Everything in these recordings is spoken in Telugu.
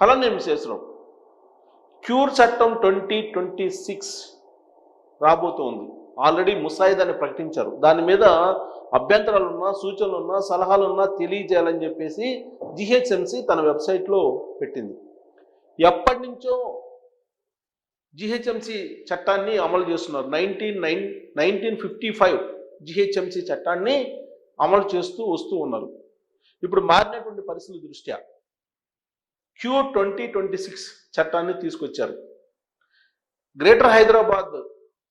కళానిధి విశ్వేశ్వరరావు క్యూర్ చట్టం 2026 రాబోతోంది. ఆల్రెడీ ముసాయిదాన్ని ప్రకటించారు. దాని మీద అభ్యంతరాలున్నా, సూచనలున్నా, సలహాలున్నా తెలియజేయాలని చెప్పేసి జిహెచ్ఎంసి తన వెబ్సైట్లో పెట్టింది. ఎప్పటి నుంచో జిహెచ్ఎంసి చట్టాన్ని అమలు చేస్తున్నారు. 1955 జిహెచ్ఎంసి చట్టాన్ని అమలు చేస్తూ వస్తూ ఉన్నారు. ఇప్పుడు మారినటువంటి పరిస్థితుల దృష్ట్యా క్యూర్ 2026 చట్టాన్ని తీసుకొచ్చారు. గ్రేటర్ హైదరాబాద్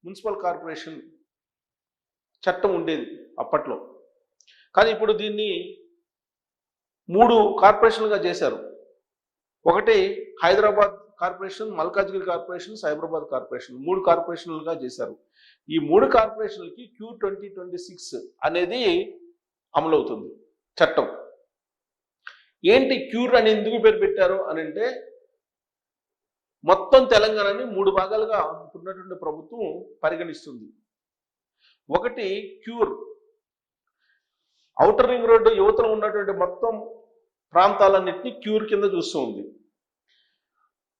మున్సిపల్ కార్పొరేషన్ చట్టం ఉండేది అప్పట్లో, కానీ ఇప్పుడు దీన్ని 3 కార్పొరేషన్లుగా చేశారు. ఒకటి Hyderabad corporation, Malkajgiri corporation, Cyberabad corporation, 3 కార్పొరేషన్లుగా చేశారు. ఈ 3 కార్పొరేషన్లకి క్యూర్ 2026 అనేది అమలవుతుంది చట్టం. ఏంటి క్యూర్ అని ఎందుకు పేరు పెట్టారు అని అంటే, మొత్తం తెలంగాణని 3 భాగాలుగా ఉన్నటువంటి ప్రభుత్వం పరిగణిస్తుంది. ఒకటి క్యూర్, ఔటర్ రింగ్ రోడ్డు యువతలో ఉన్నటువంటి మొత్తం ప్రాంతాలన్నింటినీ క్యూర్ కింద చూస్తూ ఉంది.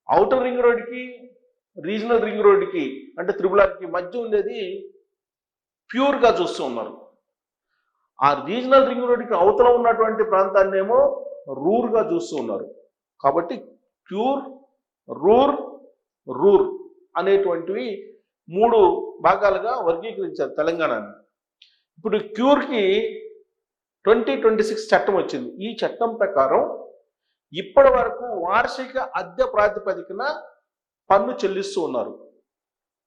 ఔటర్ రింగ్ రోడ్డుకి, రీజనల్ రింగ్ రోడ్డుకి అంటే త్రిబులార్కి మధ్య ఉండేది ప్యూర్గా చూస్తూ ఉన్నారు. ఆ రీజనల్ రింగ్ రోడ్డుకి అవతల ఉన్నటువంటి ప్రాంతాన్ని ఏమో రూర్గా చూస్తూ ఉన్నారు. కాబట్టి క్యూర్, రూర్, రూర్ అనేటువంటివి 3 భాగాలుగా వర్గీకరించారు తెలంగాణని. ఇప్పుడు క్యూర్కి 2026 చట్టం వచ్చింది. ఈ చట్టం ప్రకారం ఇప్పటి వరకు వార్షిక అద్దె ప్రాతిపదికన పన్ను చెల్లిస్తూ ఉన్నారు.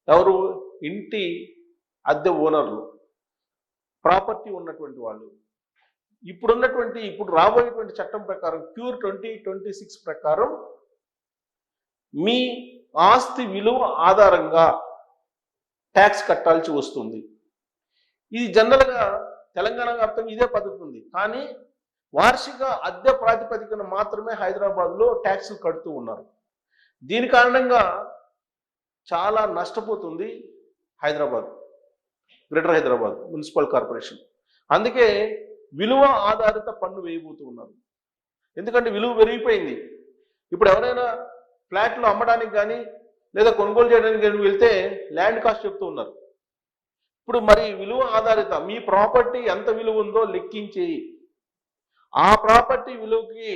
ఎవరు? ఇంటి అద్దె ఓనర్లు, ప్రాపర్టీ ఉన్నటువంటి వాళ్ళు. ఇప్పుడు రాబోయేటువంటి చట్టం ప్రకారం క్యూర్ 2026 ప్రకారం మీ ఆస్తి విలువ ఆధారంగా ట్యాక్స్ కట్టాల్సి వస్తుంది. ఇది జనరల్గా తెలంగాణ వ్యాప్తంగా ఇదే పద్ధతి ఉంది. కానీ వార్షిక అద్దె ప్రాతిపదికన మాత్రమే హైదరాబాద్లో ట్యాక్సులు కడుతూ ఉన్నారు. దీని కారణంగా చాలా నష్టపోతుంది Hyderabad, greater Hyderabad municipal corporation. అందుకే విలువ ఆధారిత పన్ను వేయబోతూ ఉన్నారు. ఎందుకంటే విలువ పెరిగిపోయింది. ఇప్పుడు ఎవరైనా ఫ్లాట్లు అమ్మడానికి కానీ లేదా కొనుగోలు చేయడానికి కానీ వెళ్తే ల్యాండ్ కాస్ట్ చెప్తూ ఉన్నారు. ఇప్పుడు మరి విలువ ఆధారిత మీ ప్రాపర్టీ ఎంత విలువ ఉందో లెక్కించి ఆ ప్రాపర్టీ విలువకి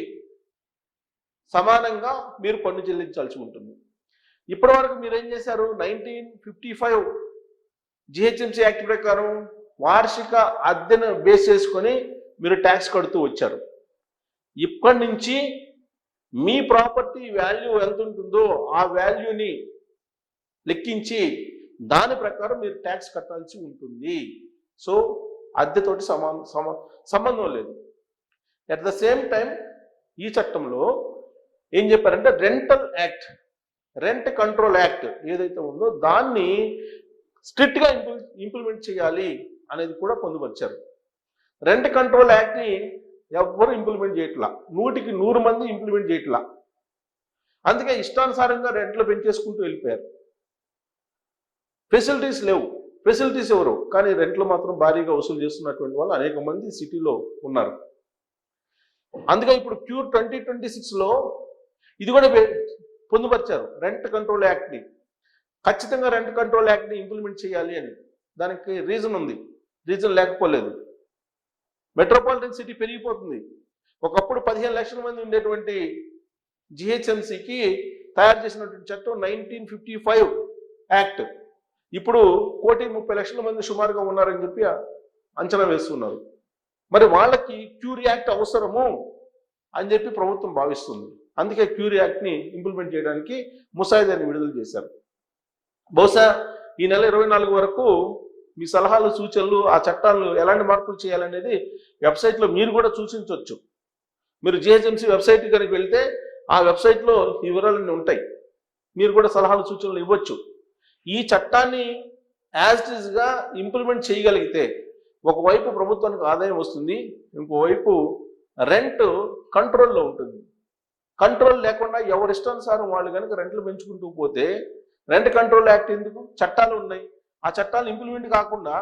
సమానంగా మీరు పన్ను చెల్లించాల్సి ఉంటుంది. ఇప్పటి వరకు మీరు ఏం చేశారు? 1955 జిహెచ్ఎంసీ యాక్ట్ ప్రకారం వార్షిక అద్దెను బేస్ చేసుకొని మీరు ట్యాక్స్ కడుతూ వచ్చారు. ఇప్పటి నుంచి మీ ప్రాపర్టీ వాల్యూ ఎంత ఉంటుందో ఆ వాల్యూని లెక్కించి దాని ప్రకారం మీరు ట్యాక్స్ కట్టాల్సి ఉంటుంది. సో అద్దెతోటి సంబంధం లేదు. అట్ ద సేమ్ టైం ఈ చట్టంలో ఏం చెప్పారంటే rental act, rent control act ఏదైతే ఉందో దాన్ని స్ట్రిక్ట్గా ఇంప్లిమెంట్ చేయాలి అనేది కూడా పొందుపరిచారు. రెంట్ కంట్రోల్ యాక్ట్ని ఎవ్వరు ఇంప్లిమెంట్ చేయట్లా, 100కి 100 మంది ఇంప్లిమెంట్ చేయట్లా. అందుకే ఇష్టానుసారంగా రెంట్లు పెంచేసుకుంటూ వెళ్ళిపోయారు. ఫెసిలిటీస్ లేవు. ఫెసిలిటీస్ ఎవరు? కానీ రెంట్లు మాత్రం భారీగా వసూలు చేస్తున్నటువంటి వాళ్ళు అనేక మంది సిటీలో ఉన్నారు. అందుకే ఇప్పుడు క్యూర్ 2026లో ఇది కూడా పొందుపరిచారు, రెంట్ కంట్రోల్ యాక్ట్ని. ఖచ్చితంగా రెంట్ కంట్రోల్ యాక్ట్ని ఇంప్లిమెంట్ చేయాలి అని. దానికి రీజన్ ఉంది, రీజన్ లేకపోలేదు. మెట్రోపాలిటన్ సిటీ పెరిగిపోతుంది. ఒకప్పుడు 15 లక్షల మంది ఉండేటువంటి జిహెచ్ఎంసీకి తయారు చేసినటువంటి చట్టం 1955 యాక్ట్ ఇప్పుడు 1,30,00,000 మంది సుమారుగా ఉన్నారని చెప్పి అంచనా వేస్తున్నారు. మరి వాళ్ళకి క్యూర్ యాక్ట్ అవసరము అని చెప్పి ప్రభుత్వం భావిస్తుంది. అందుకే క్యూర్ యాక్ట్ని ఇంప్లిమెంట్ చేయడానికి ముసాయిదాన్ని విడుదల చేశారు. బహుశా ఈ నెల 24 వరకు మీ సలహాలు, సూచనలు, ఆ చట్టాలను ఎలాంటి మార్పులు చేయాలనేది వెబ్సైట్లో మీరు కూడా సూచించవచ్చు. మీరు జిహెచ్ఎంసీ వెబ్సైట్ కనుక వెళ్తే ఆ వెబ్సైట్లో ఈ వివరాలన్నీ ఉంటాయి. మీరు కూడా సలహాలు, సూచనలు ఇవ్వచ్చు. ఈ చట్టాన్ని యాజ్ ఇట్ ఈజ్గా ఇంప్లిమెంట్ చేయగలిగితే ఒకవైపు ప్రభుత్వానికి ఆదాయం వస్తుంది, ఇంకోవైపు రెంట్ కంట్రోల్లో ఉంటుంది. కంట్రోల్ లేకుండా ఎవరిష్టానుసారం వాళ్ళు కనుక రెంట్లు పెంచుకుంటూ పోతే రెంట్ కంట్రోల్ యాక్ట్ ఎందుకు? చట్టాలు ఉన్నాయి. ఆ చట్టాలు ఇంప్లిమెంట్ కాకుండా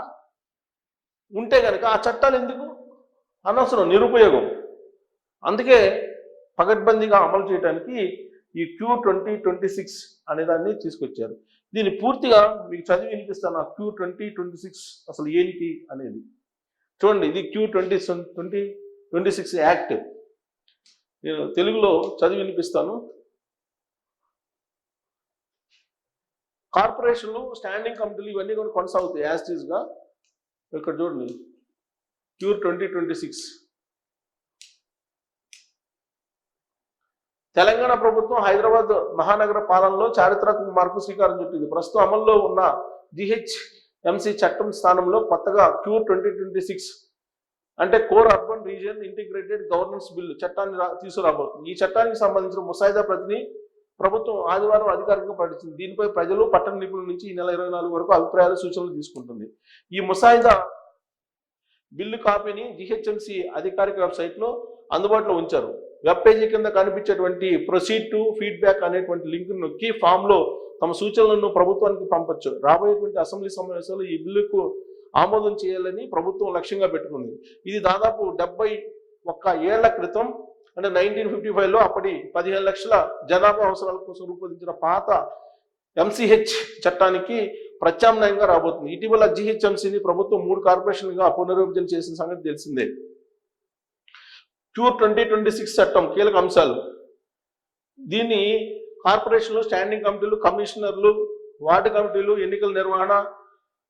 ఉంటే కనుక ఆ చట్టాలు ఎందుకు? అనవసరం, నిరుపయోగం. అందుకే పకడ్బందీగా అమలు చేయడానికి ఈ Q2026 అనే దాన్ని తీసుకొచ్చారు. దీన్ని పూర్తిగా మీకు చదివి వినిపిస్తాను. Q2026 అసలు ఏంటి అనేది చూడండి. ఇది Q2026 యాక్ట్. నేను తెలుగులో చదివి వినిపిస్తాను. కార్పొరేషన్లు, స్టాండింగ్ కమిటీలు ఇవన్నీ కూడా కొనసాగుతాయి యాజ్ ఇట్ ఈస్గా. ఇక్కడ చూడండి Q2026. తెలంగాణ ప్రభుత్వం హైదరాబాద్ మహానగర పాలనలో చారిత్రక మార్పు శ్రీకారం చుట్టింది. ప్రస్తుతం అమల్లో ఉన్న GHMC చట్టం స్థానంలో కొత్తగా Q2026 అంటే core urban region integrated governance bill చట్టాన్ని తీసుకురాబోతుంది. ఈ చట్టానికి సంబంధించిన ముసాయిదా ప్రతిని ప్రభుత్వం ఆదివారం అధికారికంగా ప్రకటించింది. దీనిపై ప్రజలు, పట్టణ నిపుణుల నుంచి ఈ నెల 24 వరకు అభిప్రాయాలు, సూచనలు తీసుకుంటుంది. ఈ ముసాయిదా బిల్లు కాపీని GHMC అధికారిక వెబ్సైట్లో అందుబాటులో ఉంచారు. వెబ్ పేజీ కింద కనిపించేటువంటి ప్రొసీడ్ టు ఫీడ్బ్యాక్ అనేటువంటి లింక్ నొక్కి ఫామ్లో తమ సూచనలను ప్రభుత్వానికి పంపొచ్చు. రాబోయేటువంటి అసెంబ్లీ సమావేశాలు ఈ బిల్లుకు ఆమోదం చేయాలని ప్రభుత్వం లక్ష్యంగా పెట్టుకుంది. ఇది దాదాపు 71 ఏళ్ల క్రితం అంటే 1955లో అప్పటి 15 లక్షల జనాభా అవసరాల కోసం రూపొందించిన పాత MCH చట్టానికి ప్రత్యామ్నాయంగా రాబోతుంది. ఇటీవల GHMCని ప్రభుత్వం 3 కార్పొరేషన్లుగా పునర్విభజన చేసిన సంగతి తెలిసిందే. Q2026 చట్టం కీలక అంశాలు. దీన్ని కార్పొరేషన్లు, స్టాండింగ్ కమిటీలు, కమిషనర్లు, వార్డు కమిటీలు, ఎన్నికల నిర్వహణ,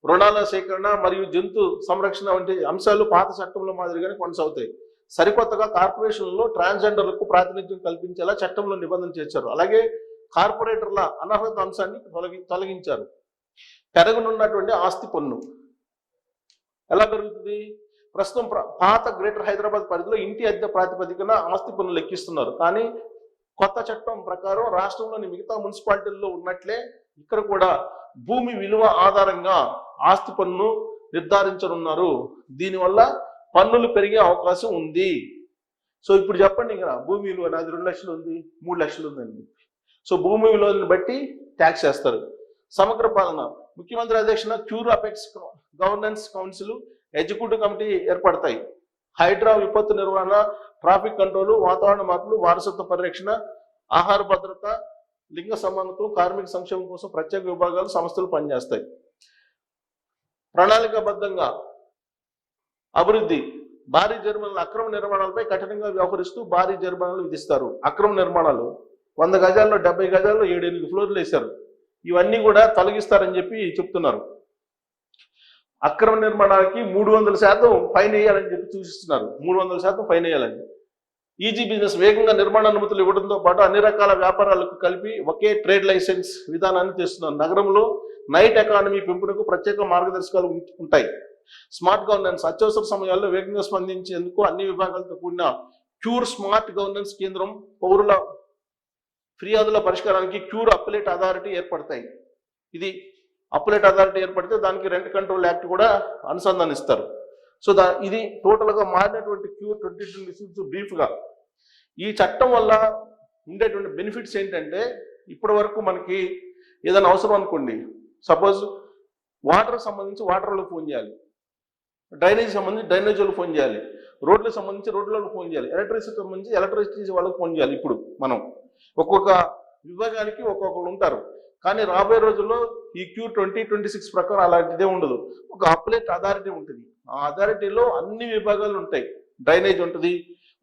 రుణాల సేకరణ మరియు జంతు సంరక్షణ వంటి అంశాలు పాత చట్టంలో మాదిరిగానే కొనసాగుతాయి. సరికొత్తగా కార్పొరేషన్లలో ట్రాన్స్జెండర్లకు ప్రాతినిధ్యం కల్పించేలా చట్టంలో నిబంధన చేర్చారు. అలాగే కార్పొరేటర్ల అనర్హత అంశాన్ని తొలగించారు. పెరగనున్నటువంటి ఆస్తి పన్ను ఎలా పెరుగుతుంది? ప్రస్తుతం పాత గ్రేటర్ హైదరాబాద్ పరిధిలో ఇంటి అద్దె ప్రాతిపదికన ఆస్తి పన్ను లెక్కిస్తున్నారు. కానీ కొత్త చట్టం ప్రకారం రాష్ట్రంలోని మిగతా మున్సిపాలిటీల్లో ఉన్నట్లే ఇక్కడ కూడా భూమి విలువ ఆధారంగా ఆస్తి పన్ను నిర్ధారించనున్నారు. దీనివల్ల పన్నులు పెరిగే అవకాశం ఉంది. సో ఇప్పుడు చెప్పండి, ఇక్కడ భూమి విలువ నాది 2 లక్షలు ఉంది, 3 లక్షలు ఉందండి. సో భూమి విలువలను బట్టి ట్యాక్స్ చేస్తారు. సమగ్ర పాలన. ముఖ్యమంత్రి అధ్యక్షన CURE apex governance council, executive committee ఏర్పడతాయి. హైడ్రా విపత్తు నిర్వహణ, ట్రాఫిక్ కంట్రోల్, వాతావరణ మార్పులు, వారసత్వ పరిరక్షణ, ఆహార భద్రత, లింగ సమానత్వం, కార్మిక సంక్షేమం కోసం ప్రత్యేక విభాగాలు, సంస్థలు పనిచేస్తాయి. ప్రణాళికాబద్ధంగా అభివృద్ధి. భారీ జరిమానాలు, అక్రమ నిర్మాణాలపై కఠినంగా వ్యవహరిస్తూ భారీ జరిమానాలు విధిస్తారు. అక్రమ నిర్మాణాలు 100 గజాల్లో 70 గజాల్లో 7-8 ఫ్లోర్లు వేశారు. ఇవన్నీ కూడా తొలగిస్తారని చెప్పి చెప్తున్నారు. అక్రమ నిర్మాణానికి 300% ఫైన్ వేయాలని చెప్పి సూచిస్తున్నారు. 300% ఫైన్ వేయాలని. Easy business. వేగంగా నిర్మాణ అనుమతులు ఇవ్వడంతో పాటు అన్ని రకాల వ్యాపారాలకు కలిపి ఒకే ట్రేడ్ లైసెన్స్ విధానాన్ని తెస్తున్నారు. నగరంలో నైట్ ఎకానమీ పెంపునకు ప్రత్యేక మార్గదర్శకాలు ఉంటాయి. Smart governance. అత్యవసర సమయాల్లో వేగంగా స్పందించేందుకు అన్ని విభాగాలతో కూడిన క్యూర్ స్మార్ట్ గవర్నెన్స్ కేంద్రం, పౌరుల ఫిర్యాదుల పరిష్కారానికి క్యూర్ అప్పలేట్ అథారిటీ ఏర్పడతాయి. ఇది అప్పలేట్ అథారిటీ ఏర్పడితే దానికి రెంట్ కంట్రోల్ యాక్ట్ కూడా అనుసంధానిస్తారు. సో ఇది టోటల్గా మారినటువంటి Q2026 బ్రీఫ్గా. ఈ చట్టం వల్ల ఉండేటువంటి బెనిఫిట్స్ ఏంటంటే, ఇప్పటి వరకు మనకి ఏదైనా అవసరం అనుకోండి, సపోజ్ వాటర్ సంబంధించి వాటర్ వాళ్ళకి ఫోన్ చేయాలి, డ్రైనేజ్ సంబంధించి డ్రైనేజ్ వాళ్ళకి ఫోన్ చేయాలి, రోడ్లకు సంబంధించి రోడ్ల వాళ్ళకి ఫోన్ చేయాలి, ఎలక్ట్రిసిటీ సంబంధించి ఎలక్ట్రిసిటీ వాళ్ళకి ఫోన్ చేయాలి. ఇప్పుడు మనం ఒక్కొక్క విభాగానికి ఒక్కొక్కరు ఉంటారు. కానీ రాబోయే రోజుల్లో ఈ Q2026 ప్రకారం అలాంటిదే ఉండదు. ఒక అప్పలేట్ అథారిటీ ఉంటుంది. ఆ అథారిటీలో అన్ని విభాగాలు ఉంటాయి. డ్రైనేజ్ ఉంటుంది,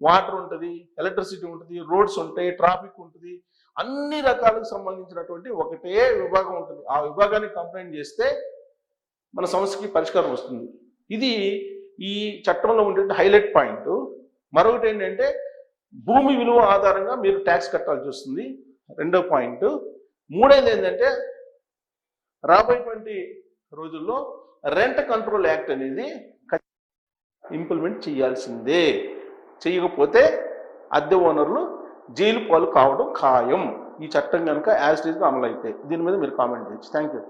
వాటర్ ఉంటుంది, ఎలక్ట్రిసిటీ ఉంటుంది, రోడ్స్ ఉంటాయి, ట్రాఫిక్ ఉంటుంది. అన్ని రకాలకు సంబంధించినటువంటి ఒకటే విభాగం ఉంటుంది. ఆ విభాగానికి కంప్లైంట్ చేస్తే మన సమస్యకి పరిష్కారం వస్తుంది. ఇది ఈ చట్టంలో ఉండే హైలైట్ పాయింట్. మరొకటి ఏంటంటే, భూమి విలువ ఆధారంగా మీరు ట్యాక్స్ కట్టాల్సి వస్తుంది. రెండో పాయింట్. మూడోది ఏంటంటే, రాబోయేటువంటి రోజుల్లో రెంట్ కంట్రోల్ యాక్ట్ అనేది ఇంప్లిమెంట్ చేయాల్సిందే. చేయకపోతే అద్దె ఓనర్లు జైలు పాలు కావడం ఖాయం. ఈ చట్టం కనుక యాజ్ ఇట్ ఈస్గా అమలు అయితే. దీని మీద మీరు కామెంట్ చేయొచ్చు. Thank you.